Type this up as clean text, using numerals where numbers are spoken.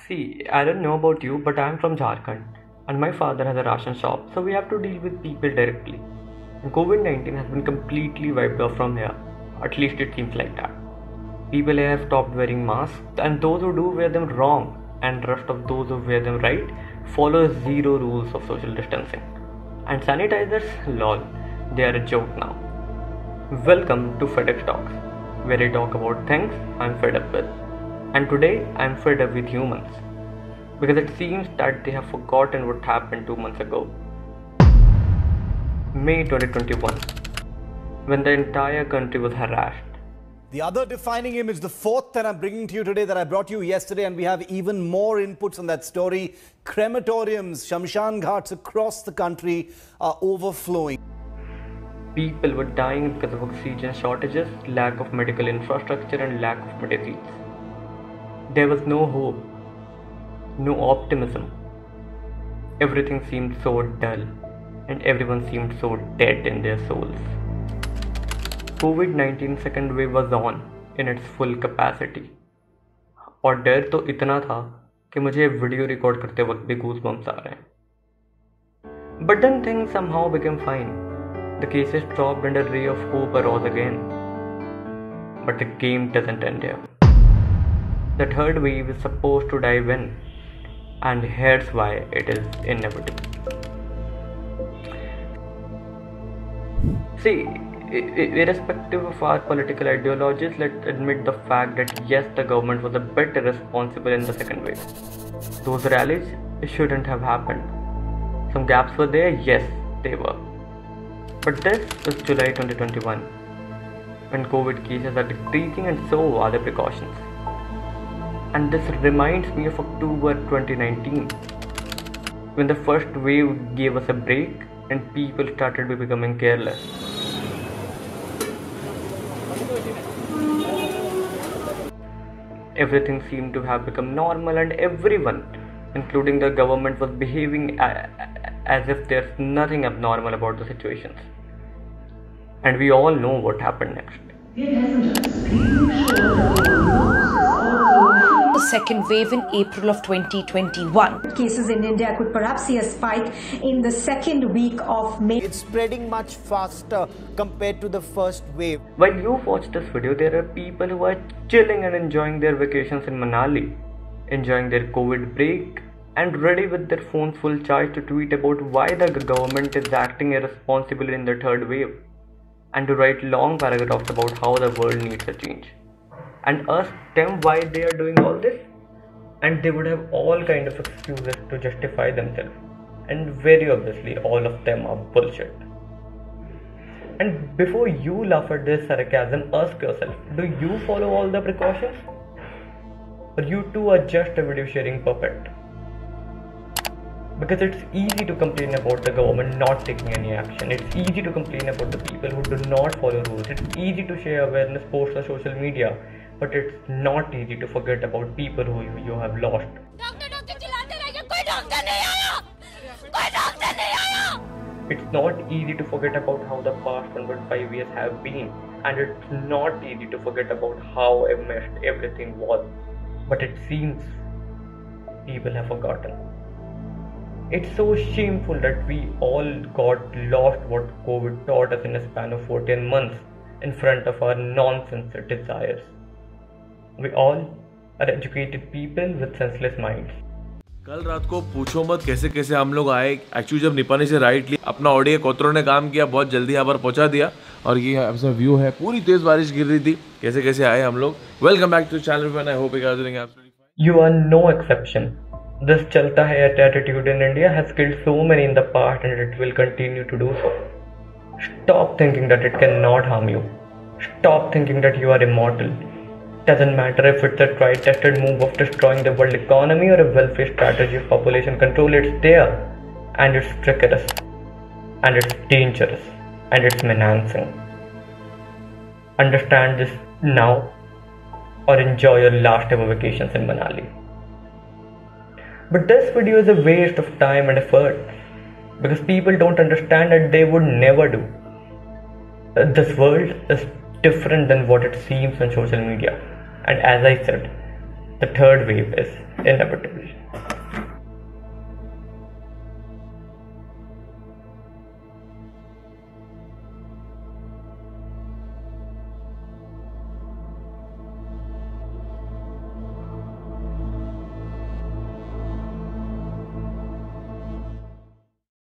See, I don't know about you, but I'm from Jharkhand and my father has a ration shop, so we have to deal with people directly. And COVID-19 has been completely wiped off from here, at least it seems like that. People here have stopped wearing masks, and those who do wear them wrong, and rest of those who wear them right follow zero rules of social distancing. And sanitizers, lol, they are a joke now. Welcome to FedEx Talks, where I talk about things I'm fed up with. And today I'm fed up with humans, because it seems that they have forgotten what happened 2 months ago. May 2021, when the entire country was harassed. The other defining image, the fourth that I'm bringing to you today, that I brought you yesterday, and we have even more inputs on that story. Crematoriums, Shamshan Ghats across the country are overflowing. People were dying because of oxygen shortages, lack of medical infrastructure, and lack of medicines. There was no hope, no optimism. Everything seemed so dull, and everyone seemed so dead in their souls. COVID-19 second wave was on in its full capacity. और डर तो इतना था कि मुझे video record करते वक्त भी गूज़बम्स आ रहे हैं. But then things somehow became fine. The cases dropped and a ray of hope arose again. But the game doesn't end here. The third wave is supposed to dive in, and here's why it is inevitable. See, irrespective of our political ideologies, let's admit the fact that yes, the government was a bit irresponsible in the second wave. Those rallies shouldn't have happened. Some gaps were there, yes, they were. But this is July 2021, when COVID cases are decreasing and so are the precautions. And this reminds me of October 2019, when the first wave gave us a break and people started becoming careless. Everything seemed to have become normal, and everyone, including the government, was behaving as if there's nothing abnormal about the situations. And we all know what happened next. The second wave in April of 2021. Cases in India could perhaps see a spike in the second week of May. It's spreading much faster compared to the first wave. While you watch this video, there are people who are chilling and enjoying their vacations in Manali, enjoying their COVID break, and ready with their phones full charge to tweet about why the government is acting irresponsibly in the third wave, and to write long paragraphs about how the world needs a change, and ask them why they are doing all this, and they would have all kind of excuses to justify themselves, and very obviously all of them are bullshit. And before you laugh at this sarcasm, ask yourself, do you follow all the precautions? Or you too are just a video sharing puppet? Because it's easy to complain about the government not taking any action. It's easy to complain about the people who do not follow rules. It's easy to share awareness posts on social media. But it's not easy to forget about people who you have lost. It's not easy to forget about how the past 1.5 years have been. And it's not easy to forget about how messed everything was. But it seems people have forgotten. It's so shameful that we all got lost what COVID taught us in a span of 14 months in front of our nonsense desires. We all are educated people with senseless minds. कल रात को पूछो मत कैसे कैसे हम लोग आए. एक्चुअली जब निपानी से राइट ली, अपना ऑडियो कोतरों ने काम किया, बहुत जल्दी यहाँ पर पहुँचा दिया. और ये ऐसा व्यू है, पूरी तेज बारिश गिर रही थी. कैसे कैसे आए हम लोग. Welcome back to channel and I hope you are doing absolutely fine. You are no exception. This chalta hai attitude in India has killed so many in the past, and it will continue to do so. Stop thinking that it cannot harm you. Stop thinking that you are immortal. Doesn't matter if it's a tried tested move of destroying the world economy or a welfare strategy of population control, it's there, and it's treacherous, and it's dangerous, and it's menacing. Understand this now, or enjoy your last ever vacations in Manali. But this video is a waste of time and effort, because people don't understand that they would never do. This world is different than what it seems on social media. And as I said, the third wave is Inevitably.